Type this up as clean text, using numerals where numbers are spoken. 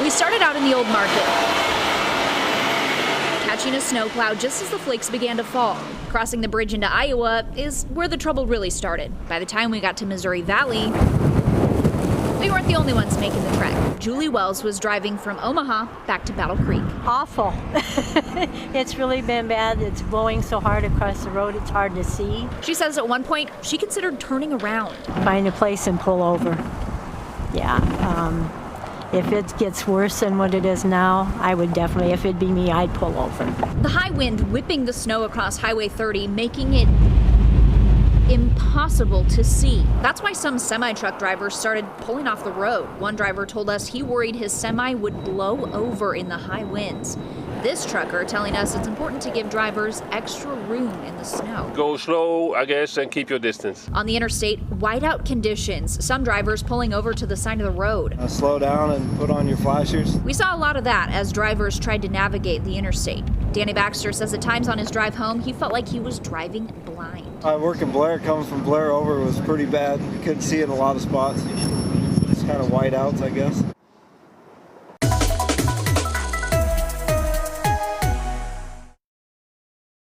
We started out in the old market, catching a snowplow just as the flakes began to fall. Crossing the bridge into Iowa is where the trouble really started. By the time we got to Missouri Valley, we weren't the only ones making the trek. Julie Wells was driving from Omaha back to Battle Creek. Awful. It's really been bad. It's blowing so hard across the road, it's hard to see. She says at one point she considered turning around. Find a place and pull over. Yeah. If it gets worse than what it is now, I would definitely, if it'd be me, I'd pull over. The high wind whipping the snow across Highway 30, making it impossible to see. That's why some semi-truck drivers started pulling off the road. One driver told us he worried his semi would blow over in the high winds. This trucker telling us it's important to give drivers extra room in the snow. Go slow, I guess, and keep your distance. On the interstate, whiteout conditions. Some drivers pulling over to the side of the road. Slow down and put on your flashers. We saw a lot of that as drivers tried to navigate the interstate. Danny Baxter says at times on his drive home, he felt like he was driving blind. I work in Blair. Coming from Blair over was pretty bad. You couldn't see in a lot of spots. It's kind of whiteouts, I guess.